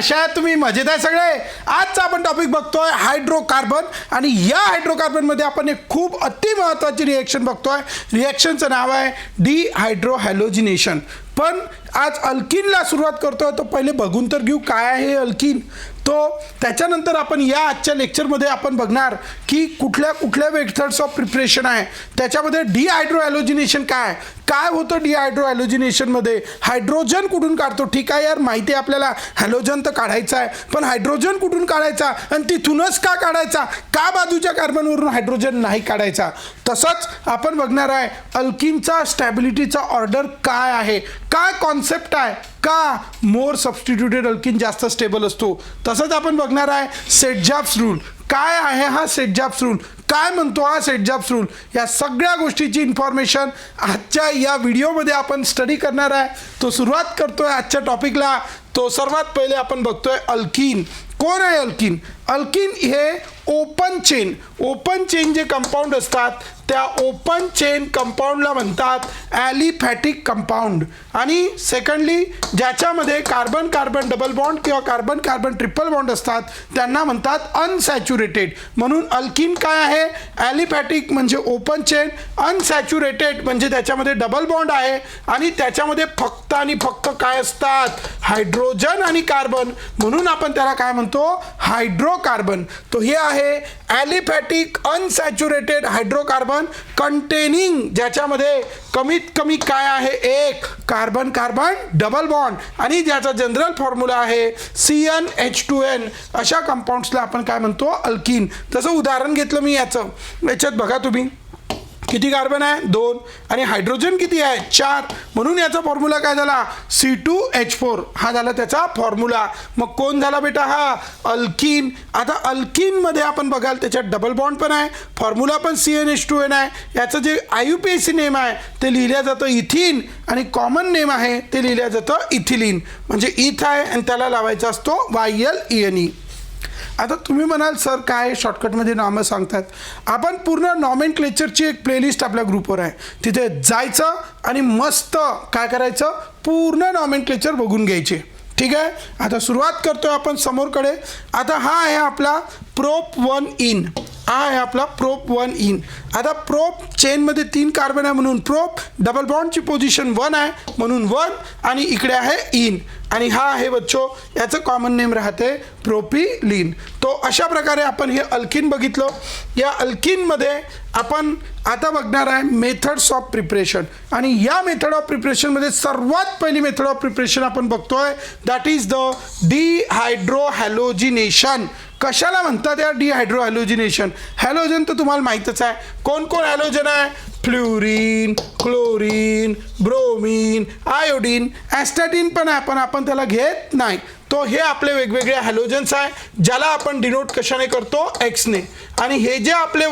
कशा आहात तुम्ही? मजेत आहे सगळे? आजचा आपण टॉपिक बघतोय हायड्रोकार्बन आणि या हायड्रोकार्बनमध्ये आपण एक खूप अति महत्त्वाची रिएक्शन बघतोय. रिएक्शनचं नाव आहे डिहायड्रोहॅलोजिनेशन. पण आज अल्किनला सुरुवात करतोय तो पहिले बघून तर घेऊ काय आहे अल्किन. तो त्याच्यानंतर आपण या आजच्या लेक्चरमध्ये आपण बघणार की कुठल्या कुठल्या मेथड्स ऑफ प्रिपरेशन आहे. त्याच्यामध्ये डिहायड्रोहॅलोजिनेशन काय काय होतं. डिहायड्रोहॅलोजिनेशनमध्ये हायड्रोजन कुठून काढतो. ठीक आहे यार, माहिती आहे आपल्याला हॅलोजन तर काढायचा आहे, पण हायड्रोजन कुठून काढायचा आणि तिथूनच का काढायचा, का बाजूच्या कार्बनवरून हायड्रोजन नाही काढायचा. तसंच आपण बघणार आहे अल्किनचा स्टॅबिलिटीचा ऑर्डर काय आहे, काय कॉन्सेप्ट आहे, का मोर सबस्टिट्यूटेड अल्किन जास्त स्टेबल असतो. तसंच आपण बघणार आहे सेट-जॉब्स रूल काय आहे. हा सेट-जॉब्स रूल काय म्हणतो, हा सेट-जॉब्स रूल, या सगळ्या गोष्टीची इन्फॉर्मेशन आजच्या या व्हिडिओमध्ये आपण स्टडी करणार आहे. तो सुरुवात करतोय आजच्या टॉपिकला. तो सर्वात पहिले आपण बघतोय अल्किन. कोण आहे अल्किन? अल्किन हे ओपन चेन जे कंपाऊंड असतात त्या ओपन चेन कंपाऊंडला म्हणतात ॲलिफॅटिक कंपाऊंड. आणि सेकंडली ज्याच्यामध्ये कार्बन कार्बन डबल बॉन्ड किंवा कार्बन कार्बन ट्रिपल बॉन्ड असतात त्यांना म्हणतात अनसॅच्युरेटेड. म्हणून अल्किन काय आहे? ॲलिफॅटिक म्हणजे ओपन चेन, अनसॅच्युरेटेड म्हणजे त्याच्यामध्ये डबल बॉन्ड आहे आणि त्याच्यामध्ये फक्त आणि फक्त काय असतात, हायड्रोजन आणि कार्बन. म्हणून आपण त्याला काय म्हणतो, हायड्रोकार्बन. तो हे आहे ॲलिफॅटिक अनसॅच्युरेटेड हायड्रोकार्बन कंटेनिंग, ज्याच्यामध्ये कमीत कमी काय आहे, एक कार्बन कार्बन डबल बॉन्ड आणि ज्याचा जनरल फॉर्म्युला आहे CnH2n. अशा कंपाऊंड्सला आपण काय म्हणतो, अल्किन. तसं उदाहरण घेतलं मी याच्यात बघा तुम्ही किती कार्बन आहे, 2 आणि हायड्रोजन किती आहे, 4. म्हणून याचा फॉर्म्युला काय झाला, C2H4 हा झाला त्याचा फॉर्म्युला. मग कोण झाला बेटा, हा अल्किन. आता अल्किनमध्ये आपण बघाल त्याच्यात डबल बॉन्ड पण आहे, फॉर्म्युला पण CnH2n आहे. याचं जे IUPAC नेम आहे ते लिहिलं जातं इथिन आणि कॉमन नेम आहे ते लिहिलं जातं इथिलीन. म्हणजे इथ आहे आणि त्याला लावायचा असतो YLENE. आता तुम्ही म्हणाल सर काय शॉर्टकटमध्ये नामं सांगतात. आपण पूर्ण नॉमेनक्लेचरची एक प्लेलिस्ट आपल्या ग्रुपवर आहे, तिथे जायचं आणि मस्त काय करायचं, पूर्ण नॉमेनक्लेचर बघून घ्यायचे. ठीक आहे. आता सुरुवात करतोय आपण समोरकडे. आता हा आहे आपला प्रोप 1 इन, हा आहे आपला प्रोप 1 इन. आता प्रोप चेनमध्ये 3 कार्बन आहे म्हणून प्रोप, डबल बॉन्डची पोझिशन 1 आहे म्हणून 1 आणि इकडे आहे इन. आणि हा आहे बच्चो याचं कॉमन नेम राहते प्रोपिलीन. तो अशा प्रकारे आपण हे अल्किन बघितलं. या अल्किनमध्ये आपण आता बघणार आहे मेथड्स ऑफ प्रिपरेशन. आणि या मेथड ऑफ प्रिपरेशनमध्ये सर्वात पहिली मेथड ऑफ प्रिपरेशन आपण बघतोय दॅट इज द डिहायड्रोहॅलोजिनेशन. कशाला म्हणतात या डिहायड्रोहॅलोजिनेशन? हॅलोजन तर तुम्हाला माहीतच आहे. कोण कोण हॅलोजन आहे? फ्लोरीन, क्लोरीन, ब्रोमीन, आयोडीन, ॲस्टॅटिन पण आहे, पण आपण त्याला घेत नाही. तो हे आपले वेगवेगळे हॅलोजन्स आहे ज्याला आपण डिनोट कशाने करतो, एक्सने. आणि हे जे आपले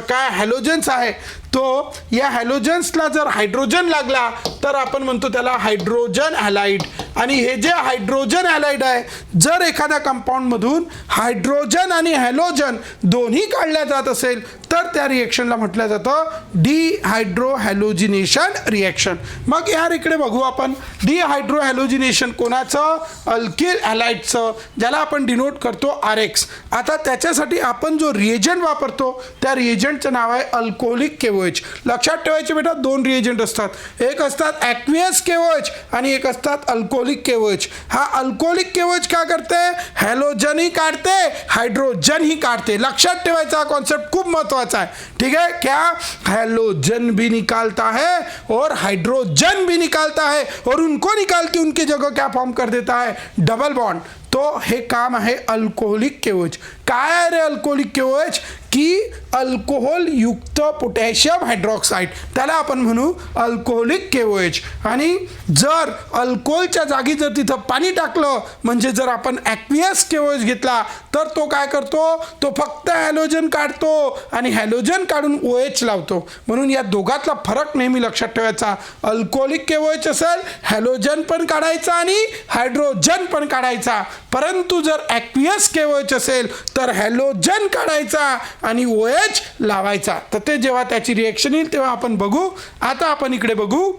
काय हॅलोजन्स आहे तो या हॅलोजन्सला जर हायड्रोजन लागला तर आपण म्हणतो त्याला हायड्रोजन हॅलाइड. आणि हे जे हायड्रोजन हॅलाइड आहे जर एखाद्या कंपाऊंडमधून हायड्रोजन आणि हॅलोजन दोन्ही काढल्या जात असेल तर त्या रिएक्शनला म्हटलं जातं डिहायड्रोहॅलोजिनेशन रिएक्शन. मग यार इकडे बघू आपण डिहायड्रोहॅलोजिनेशन कोणाचं, अल्किल हॅलाइडचं, ज्याला आपण डिनोट करतो RX. आता त्याच्यासाठी आपण जो रिएजंट वापरतो त्या रिएजंटचं नाव आहे अल्कोहोलिक KOH. लक्षात ठेवायचे बेटा 2 रिएजंट असतात, एक असतात ॲक्वियस KOH आणि एक असतात अल्कोहोलिक KOH. हा अल्कोहोलिक KOH काय करते, हॅलोजनही काढते हायड्रोजनही काढते. लक्षात ठेवायचा हा कॉन्सेप्ट खूप महत्त्वाचा है. ठीक है, क्या हैलोजन भी निकालता है और हाइड्रोजन भी निकालता है और उनको निकाल के उनकी जगह क्या फॉर्म कर देता है, डबल बॉन्ड. तो हे काम आहे अल्कोहोलिक KOH. काय आहे रे अल्कोहोलिक KOH? की अल्कोहोल युक्त पोटॅशियम हायड्रॉक्साईड, त्याला आपण म्हणू अल्कोहोलिक KOH. आणि जर अल्कोहोलच्या जागी जर तिथं पाणी टाकलं म्हणजे जर आपण ॲक्वियस KOH घेतला तर तो काय करतो, तो फक्त हॅलोजन काढतो आणि हॅलोजन काढून OH लावतो. म्हणून या दोघातला फरक नेहमी लक्षात ठेवायचा. अल्कोहोलिक KOH असेल हॅलोजन पण काढायचा आणि हायड्रोजन पण काढायचा, परंतु जर ॲक्वियस KOH असेल तर हॅलोजन काढायचा आणि OH लावायचा. तर ते जेव्हा त्याची रिएक्शन येईल तेव्हा आपण बघू. आता आपण इकडे बघू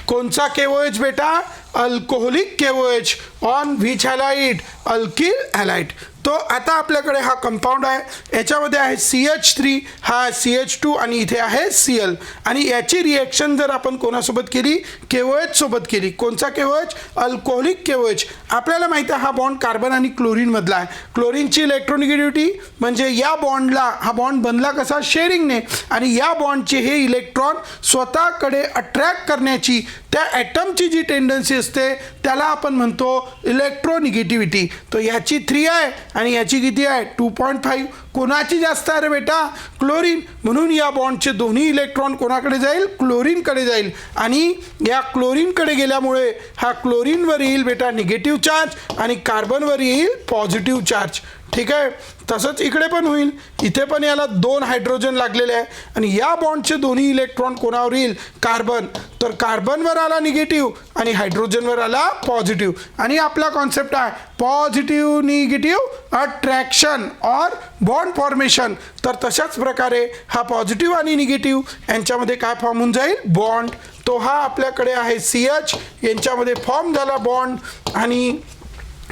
कोणचा KOH बेटा, alcoholic KOH on which halide alkyl halide. तो आता आपल्याकडे हा कंपाऊंड आहे, याच्यामध्ये आहे CH3, हा CH2 आणि इथे आहे Cl. आणि याची रिएक्शन जर आपण कोणासोबत केली, KOH सोबत केली. कोणचा KOH? Alcoholic KOH. आपल्याला माहिती आहे हा बॉन्ड कार्बन आणि क्लोरीन मधला आहे. क्लोरीनची इलेक्ट्रोनिगेटिव्हिटी म्हणजे या बॉन्डला, हा बॉन्ड बनला कसा? शेअरिंगने. आणि या बॉन्डचे हे इलेक्ट्रॉन स्वतःकडे अट्रॅक्ट करण्याची त्या ॲटमची जी टेंडन्सी असते त्याला आपण म्हणतो इलेक्ट्रोनिगेटिव्हिटी. तो याची 3 आहे आणि याची किती आहे? 2.5. कोणाची जास्त आहे रे बेटा? क्लोरीन. म्हणून या बॉन्डचे दोन्ही इलेक्ट्रॉन कोणाकडे जाईल? क्लोरीनकडे जाईल. आणि या क्लोरीनकडे गेल्यामुळे हा क्लोरीनवर येईल बेटा निगेटिव्ह चार्ज आणि कार्बनवर येईल पॉझिटिव्ह चार्ज. ठीक आहे. तसंच इकडे पण होईल. इथे पण याला 2 हायड्रोजन लागलेले आहे आणि या बॉन्डचे दोन्ही इलेक्ट्रॉन कोणावर येईल? कार्बन. तर कार्बनवर आला निगेटिव्ह आणि हायड्रोजनवर आला पॉझिटिव्ह. आणि आपला कॉन्सेप्ट आहे positive negative attraction or bond formation. तर तशाच प्रकारे हा पॉझिटिव्ह आणि निगेटिव्ह यांच्यामध्ये काय फॉर्म होऊन जाईल? बॉन्ड. तो हा आपल्याकडे आहे CH, यांच्यामध्ये फॉर्म झाला बॉन्ड आणि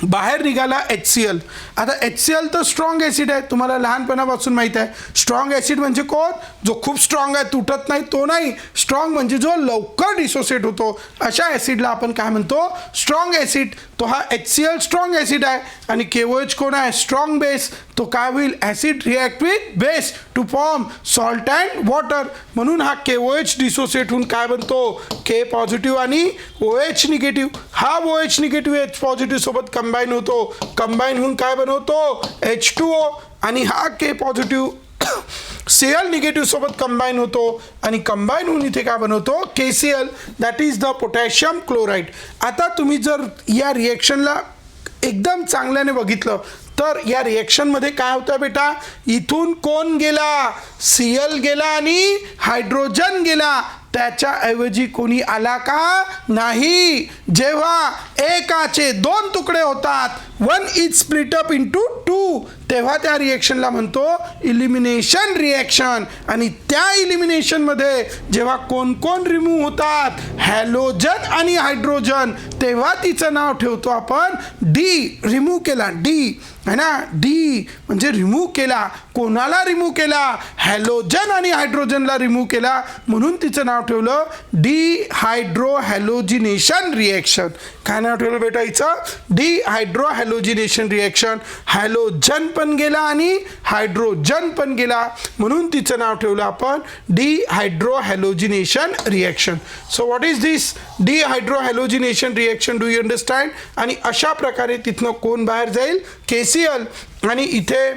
बाहेर निघाला HCl. आता HCl तर स्ट्रॉंग ॲसिड आहे, तुम्हाला लहानपणापासून माहीत आहे. स्ट्रॉंग ॲसिड म्हणजे कोण? जो खूप स्ट्रॉंग आहे, तुटत नाही तो नाही. स्ट्रॉंग म्हणजे जो लवकर डिसोसिएट होतो, अशा ॲसिडला आपण काय म्हणतो? Strong acid. तो हा HCl स्ट्रॉंग ॲसिड आहे आणि KOH कोण आहे? Strong base. तो काय होईल? Acid react with base to form salt and water. म्हणून हा KOH डिसोसिएट होऊन काय बनतो? K पॉझिटिव्ह आणि OH निगेटिव्ह. हा OH निगेटिव्ह H पॉझिटिव्ह सोबत कंबाईन होतो. कंबाईन होऊन काय बनवतो? H2O. आणि हा K पॉझिटिव्ह Cl निगेटिव्ह सोबत कंबाईन होतो आणि कंबाईन होऊन इथे काय बनवतो? KCl, that is the potassium chloride. आता तुम्ही जर या रिएक्शनला एकदम चांगल्याने बघितलं तर या रिएक्शनमध्ये काय होतं बेटा? इथून कोण गेला? Cl गेला आणि हायड्रोजन गेला. त्याच्याऐवजी कोणी आला का? नाही. जेव्हा एकाचे 2 तुकडे होतात, 1 इज स्प्लिट अप इंटू 2, तेव्हा त्या रिएक्शनला म्हणतो इलिमिनेशन रिएक्शन. आणि त्या इलिमिनेशनमध्ये जेव्हा कोण कोण रिमूव्ह होतात? हॅलोजन आणि हायड्रोजन, तेव्हा तिचं नाव ठेवतो आपण डी. रिमूव्ह केला, डी है ना. डी म्हणजे रिमूव्ह केला. कोणाला रिमूव्ह केला? हॅलोजन आणि हायड्रोजनला रिमूव्ह केला, म्हणून तिचं नाव ठेवलं डिहायड्रो हॅलोजिनेशन रिएक्शन. काय नाव ठेवलं बेटा हिचं? डिहायड्रो हॅलोजिनेशन रिएक्शन. हॅलोजन पण गेला आणि हायड्रोजन पण गेला, म्हणून तिचं नाव ठेवलं आपण dehydrohalogenation reaction. So what is this dehydrohalogenation reaction? Do you understand? आणि अशा प्रकारे तिथनं कोण बाहेर जाईल? KCl. आणि इथे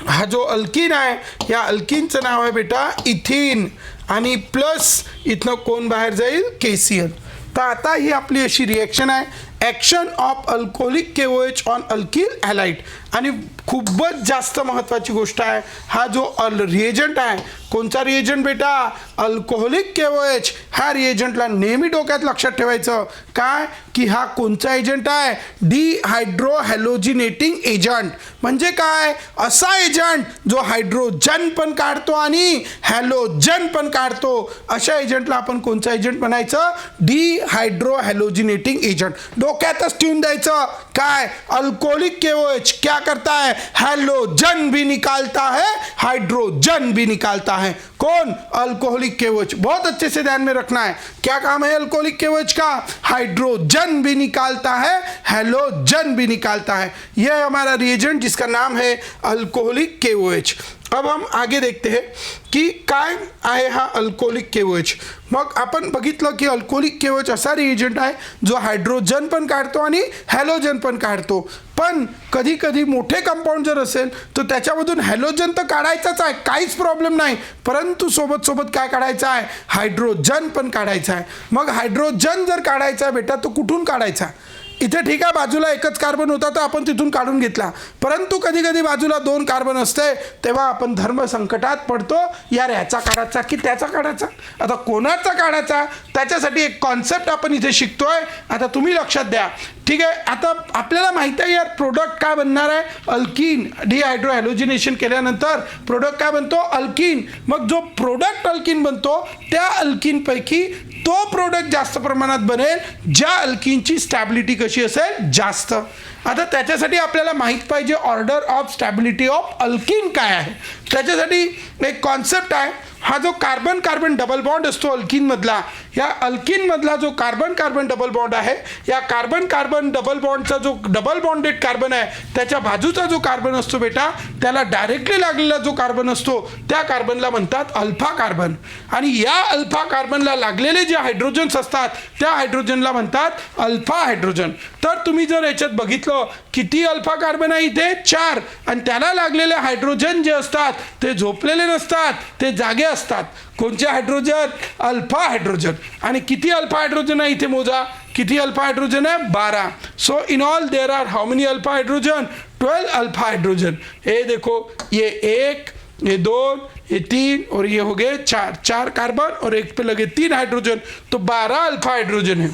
हा जो अल्किन आहे, या अल्किनचं नाव आहे बेटा इथिन. आणि प्लस इथनं कोण बाहेर जाईल? KCl. तर आता ही आपली अशी रिएक्शन आहे, action of alcoholic KOH on alkyl halide. आणि खूपच जास्त महत्त्वाची गोष्ट आहे, हा जो रिएजंट आहे, कोणचा रिएजंट बेटा? Alcoholic KOH. ह्या रिएजंटला नेहमी डोक्यात लक्षात ठेवायचं काय की हा कोणचा एजंट आहे? डिहायड्रो हॅलोजिनेटिंग एजंट. म्हणजे काय? असा एजंट जो हायड्रोजन पण काढतो आणि हॅलोजन पण काढतो. अशा एजंटला आपण कोणचा एजंट म्हणायचं? डिहायड्रो हॅलोजिनेटिंग एजंट. डोक्यातच ठेवून द्यायचं काय? अल्कोहोलिक KOH क्या करता है? हैलोजन भी निकालता है, हाइड्रोजन भी निकालता है. कौन? Alcoholic KOH. बहुत अच्छे से ध्यान में रखना है. क्या काम है अल्कोहलिक KOH का? हाइड्रोजन भी निकालता है, हैलोजन भी निकालता है. यह हमारा रिएजेंट जिसका नाम है अल्कोहलिक KOH. अब हम आगे देखते हैं की काय आहे हा अल्कोहलिक KOH. मग आपण बघितलं की अल्कोहलिक KOH असा रिएजंट आहे जो हायड्रोजन पण काढतो आणि हॅलोजन पण काढतो. पण कधी कधी मोठे कंपाऊंड जर असेल तर त्याच्यामधून हॅलोजन तर काढायचाच आहे, काहीच प्रॉब्लेम नाही, परंतु सोबत सोबत काय काढायचं आहे? हायड्रोजन पण काढायचं आहे. मग हायड्रोजन जर काढायचा आहे बेटा, तो कुठून काढायचा? इथे ठीक आहे बाजूला एकच कार्बन होता तर आपण तिथून काढून घेतला, परंतु कधी कधी बाजूला 2 कार्बन असते तेव्हा आपण धर्म संकटात पडतो. यार याचा काढायचा की त्याचा काढायचा, आता कोणाचा काढायचा? त्याच्यासाठी एक कॉन्सेप्ट आपण इथे शिकतोय. आता तुम्ही लक्षात द्या. ठीक आहे. आता आपल्याला माहिती आहे यार प्रोडक्ट काय बनणार आहे, अल्कीन. डिहायड्रो हॅलोजिनेशन केल्यानंतर प्रोडक्ट काय बनतो, अल्कीन. मग जो प्रोडक्ट अल्कीन बनतो त्या अल्कीनपैकी तो प्रोडक्ट जास्त प्रमाणात बनेल ज्या अल्कीनची स्टॅबिलिटी कशी असेल, जास्त. आता त्याच्यासाठी आपल्याला माहीत पाहिजे order of stability of alkyne काय आहे. त्याच्यासाठी एक कॉन्सेप्ट आहे, हा जो कार्बन कार्बन डबल बॉन्ड असतो अल्कीनमधला, या अल्कीनमधला जो कार्बन कार्बन डबल बॉन्ड आहे, या कार्बन कार्बन डबल बॉन्डचा जो डबल बॉन्डेड कार्बन आहे त्याच्या बाजूचा जो कार्बन असतो बेटा, त्याला डायरेक्टली लागलेला जो कार्बन असतो त्या कार्बनला म्हणतात अल्फा कार्बन. आणि या अल्फा कार्बनला लागलेले जे हायड्रोजन्स असतात त्या हायड्रोजनला म्हणतात अल्फा हायड्रोजन. तर तुम्ही जर याच्यात बघितलं किती अल्फा कार्बन आहे इथे, 4. आणि त्याला लागलेले हायड्रोजन जे असतात ते झोपलेले नसतात, ते जागे असतात. कोणते हायड्रोजन, अल्फा हायड्रोजन. आणि किती अल्फा हायड्रोजन आहे इथे मोजा, किती अल्फा हायड्रोजन है, 12. So in all there are how many alpha hydrogen, 12 alpha hydrogen. ये देखो, ये 1, ये 2, ये 3 और ये हो गए 4. 4 कार्बन और एक पे लगे 3 हाइड्रोजन, तो 12 अल्फा हाइड्रोजन है.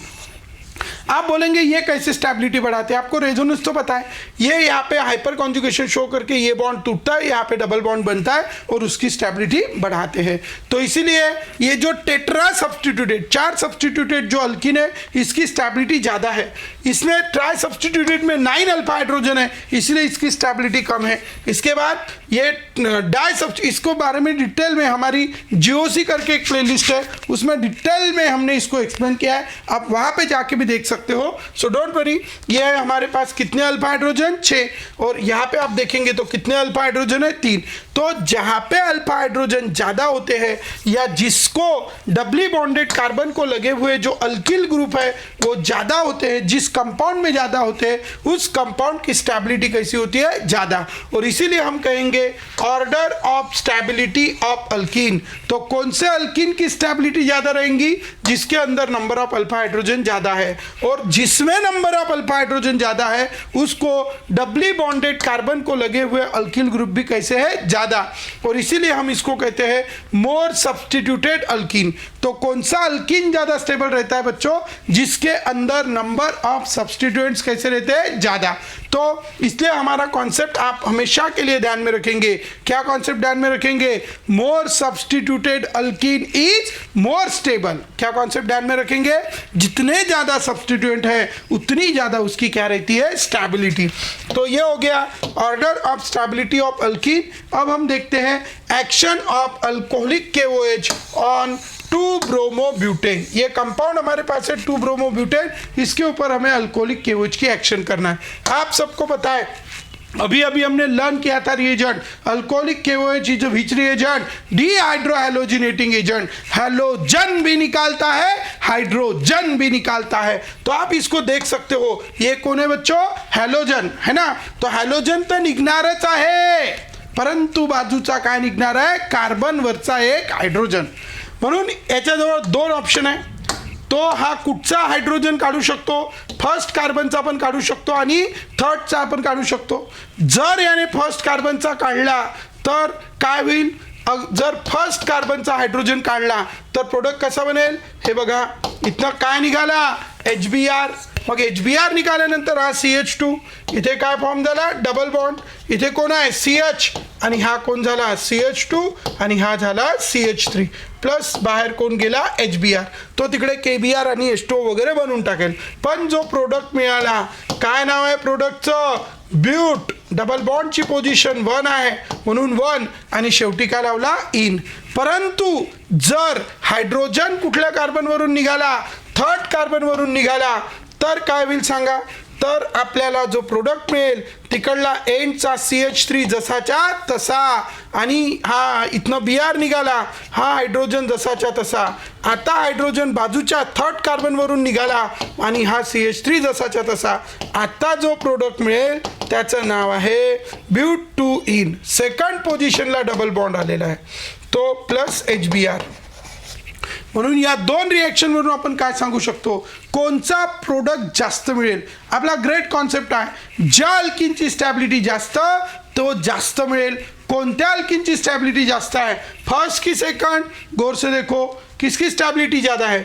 आप बोलेंगे ये कैसे स्टेबिलिटी बढ़ाते हैं, आपको रेजोनेंस तो पता है. ये यहाँ पे हाइपर कॉन्जुगेशन शो करके ये बॉन्ड टूटता है, यहाँ पे डबल बॉन्ड बनता है और उसकी स्टेबिलिटी बढ़ाते हैं. तो इसीलिए ये जो टेट्रा सब्सटीट्यूटेड, 4 सब्सटीट्यूटेड जो अल्कीन है इसकी स्टेबिलिटी ज़्यादा है. इसमें ट्राई सब्सटीट्यूटेड में 9 अल्फा हाइड्रोजन है, इसलिए इसकी स्टेबिलिटी कम है. इसके बाद ये डाई इसको बारे में डिटेल में हमारी जीओसी करके एक प्लेलिस्ट है, उसमें डिटेल में हमने इसको एक्सप्लेन किया है, आप वहाँ पे जाके भी देख सकते हो. सो डोंट वरी. ये है हमारे पास कितने अल्फा हाइड्रोजन, 6. और यहाँ पे आप देखेंगे तो कितने अल्फा हाइड्रोजन है, 3. तो जहाँ पे अल्फा हाइड्रोजन ज़्यादा होते हैं या जिसको डबली बॉन्डेड कार्बन को लगे हुए जो अल्किल ग्रुप है वो ज़्यादा होते हैं, जिस कंपाउंड में ज़्यादा होते हैं उस कंपाउंड की स्टेबिलिटी कैसी होती है, ज़्यादा. और इसीलिए हम कहेंगे order of stability of alkyne. तो कौन से अल्कीन की स्टेबिलिटी ज़्यादा रहेंगी, जिसके अंदर नंबर ऑफ अल्फा हाइड्रोजन ज़्यादा है. और जिसमें नंबर ऑफ अल्फा हाइड्रोजन ज़्यादा है उसको डबली बॉन्डेड कार्बन को लगे हुए अल्किल ग्रुप भी कैसे है, ज़्यादा. और इसीलिए हम इसको कहते हैं मोर सब्सटीट्यूटेड अल्कीन. तो कौन सा अल्कीन ज़्यादा स्टेबल रहता है बच्चों, जिसके अंदर नंबर ऑफ सब्सटीट्यूएंट्स कैसे रहते हैं, ज़्यादा. तो इसलिए हमारा कॉन्सेप्ट आप हमेशा के लिए ध्यान में रखेंगे. क्या कॉन्सेप्ट ध्यान में रखेंगे, more substituted alkene is more stable. क्या कॉन्सेप्ट ध्यान में रखेंगे, जितने ज़्यादा सब्सटीट्यूएंट है उतनी ज़्यादा उसकी क्या रहती है, स्टेबिलिटी. तो ये हो गया order of stability of alkene. अब हम देखते हैं action of alcoholic KOH on two bromobutane. ये कंपाउंड हमारे पास है 2-ब्रोमोब्यूटेन, इसके ऊपर हमें अल्कोहलिक KOH की एक्शन करना है. आप सबको पता है अभी अभी हमने लर्न किया था reagent alcoholic KOH is which reagent, dehydrohalogenating agent. Halogen भी निकालता है, हाइड्रोजन भी निकालता है. तो आप इसको देख सकते हो, ये कौन है बच्चों, हैलोजन है ना. तो हैलोजन तर निघणारच आहे, परंतु बाजूचा काय निघणार आहे, कार्बन वरचा एक हायड्रोजन. म्हणून याच्याजवळ 2 ऑप्शन आहे. तो हा कुठचा हायड्रोजन काढू शकतो, फर्स्ट कार्बनचा पण काढू शकतो आणि थर्डचा पण काढू शकतो. जर याने फर्स्ट कार्बनचा काढला तर काय होईल, जर फर्स्ट कार्बनचा हायड्रोजन काढला तर प्रोडक्ट कसा बनेल, हे बघा इथनं काय निघाला, HBr. मग HBr निघाल्यानंतर हा CH2, इथे काय फॉर्म झाला, डबल बॉन्ड. इथे कोण आहे, CH, आणि हा कोण झाला, CH2, आणि हा झाला CH3 प्लस बाहेर कोण गेला, HBr. तो तिकडे KBr आणि H2 वगैरे बनवून टाकेल. पण जो प्रोडक्ट मिळाला, काय नाव आहे प्रोडक्टचं, ब्यूट. डबल बॉन्डची पोझिशन 1 आहे म्हणून 1, आणि शेवटी काय लावला, इन. परंतु जर हायड्रोजन कुठल्या कार्बनवरून निघाला, थर्ड कार्बनवरून निघाला, तर काय होईल सांगा, तर आपल्याला जो प्रोडक्ट मिळेल तिकडला एंडचा CH3 जसाच्या तसा, आणि हा इथनं Br निघाला, हा हायड्रोजन जसाच्या तसा. आता हायड्रोजन बाजूच्या थर्ड कार्बनवरून निघाला आणि हा CH3 जसाच्या तसा. आता जो प्रोडक्ट मिळेल त्याचं नाव आहे ब्यूट 2 इन. सेकंड पोझिशनला डबल बॉन्ड आलेला आहे तो प्लस HBr. म्हणून या 2 रिएक्शनवरून आपण काय सांगू शकतो, कोणचा प्रोडक्ट जास्त मिळेल. आपला ग्रेट कॉन्सेप्ट आहे, ज्या अल्कीनची स्टॅबिलिटी जास्त तो जास्त मिळेल. कोणत्या अल्कीनची स्टॅबिलिटी जास्त आहे, फर्स्ट की सेकंड, गौर से देखो, किसकी स्टॅबिलिटी ज़्यादा आहे?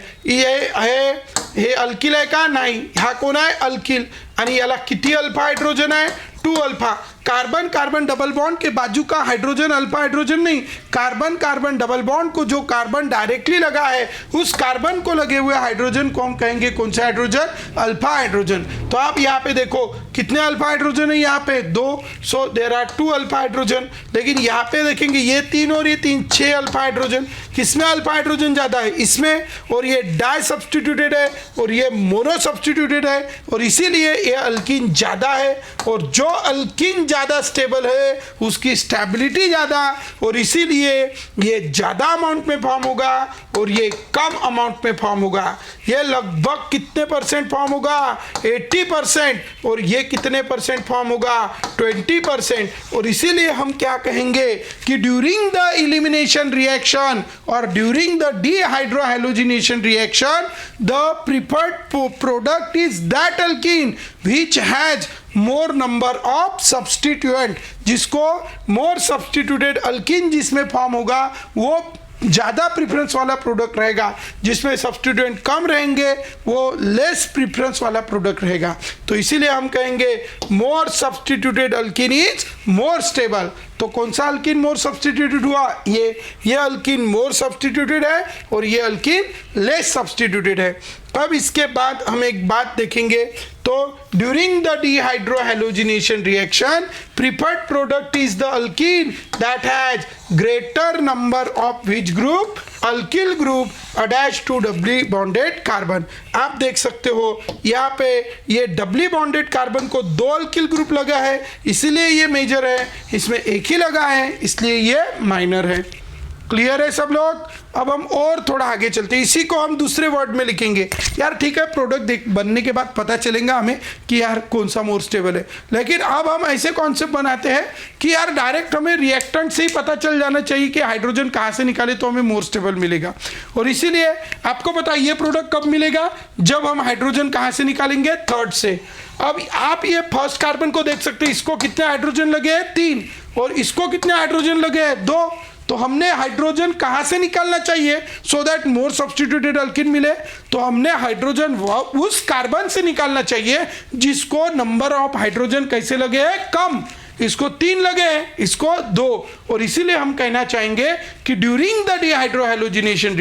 हे अल्किल आहे का? नाही. हा कोण आहे? अल्किल. आणि याला किती अल्फा हाइड्रोजन आहे? 2 alpha. Carbon carbon double bond के बाजू का हाइड्रोजन अल्फा हाइड्रोजन नहीं, कार्बन कार्बन डबल बॉन्ड को जो कार्बन डायरेक्टली लगा है उस कार्बन को लगे हुए हाइड्रोजन को हम कहेंगे कौन सा हाइड्रोजन? Alpha hydrogen. तो आप यहाँ पे देखो कितने अल्फा हाइड्रोजन है यहाँ पे? 2. So there are 2 alpha hydrogen. लेकिन यहाँ पे देखेंगे ये 3 और ये 3, 6 अल्फा हाइड्रोजन. किसमें अल्फा हाइड्रोजन ज़्यादा है? इसमें. और ये डाई सब्सटीट्यूटेड है और ये मोनो सब्सटीट्यूटेड है और इसीलिए ये अल्किन ज़्यादा है. और जो अल्किन ज़्यादा स्टेबल है उसकी स्टेबिलिटी ज़्यादा और इसीलिए ये ज़्यादा अमाउंट में फॉर्म होगा और ये कम अमाउंट में फॉर्म होगा. ये लगभग कितने परसेंट फॉर्म होगा? 80%. और ये कितने परसेंट फॉर्म होगा? 20%. और इसीलिए हम क्या कहेंगे कि ड्यूरिंग द एलिमिनेशन रिएक्शन और during the dehydrohalogenation reaction the preferred product is that alkene which has more number of substituent. जिसको more substituted अल्कीन जिसमें फॉर्म होगा वो ज़्यादा प्रिफरेंस वाला प्रोडक्ट रहेगा. जिसमें सब्सटीट्यूएंट कम रहेंगे वो लेस प्रिफरेंस वाला प्रोडक्ट रहेगा. तो इसीलिए हम कहेंगे more substituted alkene is more stable. तो कौन सा अल्कीन मोर सब्सटीट्यूटेड हुआ? ये अल्कीन मोर सब्सटीट्यूटेड है और ये अल्कीन लेस सब्सटीट्यूटेड है. अब इसके बाद हम एक बात देखेंगे. तो during the dehydrohalogenation reaction preferred product is the alkene that has greater number of which group? Alkyl group attach to doubly bonded carbon. आप देख सकते हो यहाँ पे ये डबली बॉन्डेड कार्बन को 2 अल्किल ग्रुप लगा है इसीलिए ये मेजर है. इसमें एक ही लगा है इसलिए ये माइनर है. क्लियर है सब लोग? अब हम और थोड़ा आगे चलते हैं. इसी को हम दूसरे वर्ड में लिखेंगे. यार ठीक है, प्रोडक्ट बनने के बाद पता चलेगा हमें कि यार कौन सा मोर स्टेबल है. लेकिन अब हम ऐसे कॉन्सेप्ट बनाते हैं कि यार डायरेक्ट हमें रिएक्टेंट से ही पता चल जाना चाहिए कि हाइड्रोजन कहाँ से निकाले तो हमें मोर स्टेबल मिलेगा. और इसीलिए आपको पता है ये प्रोडक्ट कब मिलेगा? जब हम हाइड्रोजन कहाँ से निकालेंगे? 3rd से. अब आप ये फर्स्ट कार्बन को देख सकते हैं. इसको कितने हाइड्रोजन लगे हैं? 3. और इसको कितने हाइड्रोजन लगे हैं? 2. तो हमने हाइड्रोजन कहाँ से निकालना चाहिए so that more substituted alkyne मिले? तो हमने हाइड्रोजन उस कार्बन से निकालना चाहिए जिसको नंबर ऑफ हाइड्रोजन कैसे लगे हैं? कम. इसको 3 लगे हैं, इसको 2. और इसीलिए हम कहना चाहेंगे कि during the dehydrohalogenation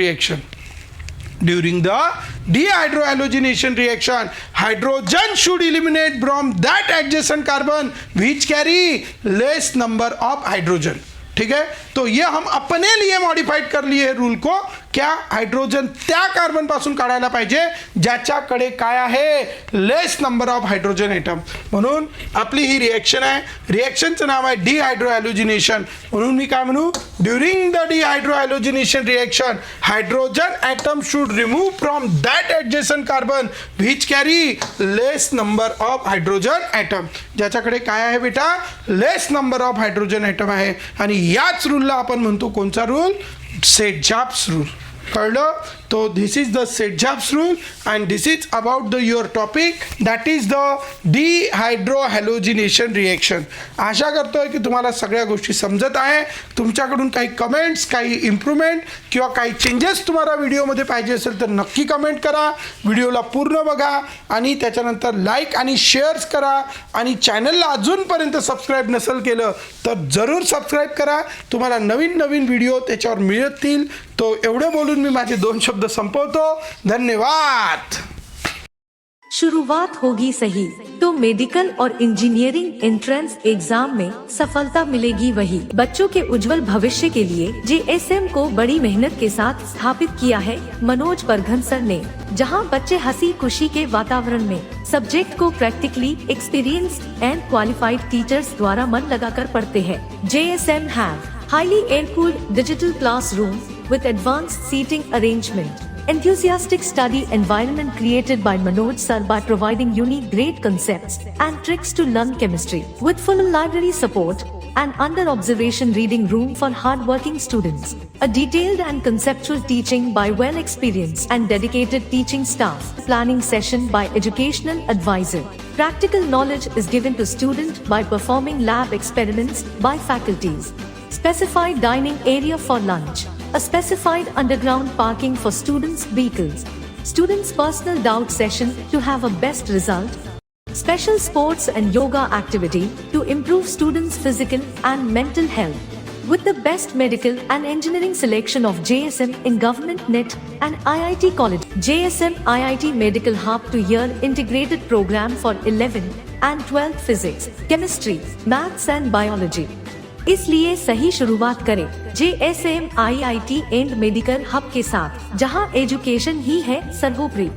reaction hydrogen should eliminate from that adjacent carbon which carry less number of hydrogen. ठीक है, तो ये हम अपने लिए मॉडिफाईड कर लिए रूल को. क्या? हायड्रोजन त्या कार्बन पासून काढायला पाहिजे ज्याच्याकडे काय आहे? लेस नंबर ऑफ हायड्रोजन एटम. म्हणून आपली ही रिएक्शन आहे. रिएक्शनचं नाव आहे डिहायड्रोहॅलोजिनेशन. म्हणून मी काय म्हणू? During the dehydrohalogenation reaction hydrogen atom should remove from that adjacent carbon which carry less number of hydrogen atom. ज्याच्याकडे काय आहे बेटा? Less number of hydrogen atom आहे. आणि याच रूलला आपण म्हणतो कोणचा रूल? Set-jobs rule. कळलं? तो this is the Saytzeff's rule and this is about the your topic that is the dehydrohalogenation reaction. आशा करतोय की तुम्हाला सगळ्या गोष्टी समजत आहे. तुमच्याकडून काही कमेंट्स, काही इम्प्रूव्हमेंट किंवा काही चेंजेस तुम्हाला व्हिडिओमध्ये पाहिजे असेल तर नक्की कमेंट करा. व्हिडिओला पूर्ण बघा आणि त्याच्यानंतर लाईक आणि शेअर्स करा. आणि चॅनलला अजूनपर्यंत सबस्क्राईब नसेल केलं तर जरूर सबस्क्राईब करा. तुम्हाला नवीन नवीन व्हिडिओ त्याच्यावर मिळतील. तो एवढं बोलून मी माझे 2 शब्द संपवतो. धन्यवाद. शुरुआत होगी सही तो मेडिकल और इंजीनियरिंग एंट्रेंस एग्जाम में सफलता मिलेगी वही. बच्चों के उज्जवल भविष्य के लिए JSM को बड़ी मेहनत के साथ स्थापित किया है मनोज परघन सर ने, जहां बच्चे हंसी खुशी के वातावरण में सब्जेक्ट को practically experienced end qualified teachers द्वारा मन लगाकर पढ़ते हैं. JSM have highly air-cooled digital classroom with advanced seating arrangement. Enthusiastic study environment created by Manoj sir by providing unique great concepts and tricks to learn chemistry. With full library support and under observation reading room for hard-working students. A detailed and conceptual teaching by well-experienced and dedicated teaching staff. Planning session by educational advisor. Practical knowledge is given to student by performing lab experiments by faculties. Specified dining area for lunch. a specified underground parking for students' vehicles, students' personal doubt session to have a best result, special sports and yoga activity to improve students' physical and mental health. With the best medical and engineering selection of JSM in Government NET and IIT College, JSM IIT Medical Hub 2-year integrated program for 11th and 12th physics, chemistry, maths and biology. इसलिए सही शुरुआत करें JSM IIT and medical hub के साथ, जहां education ही है सर्वोपरि।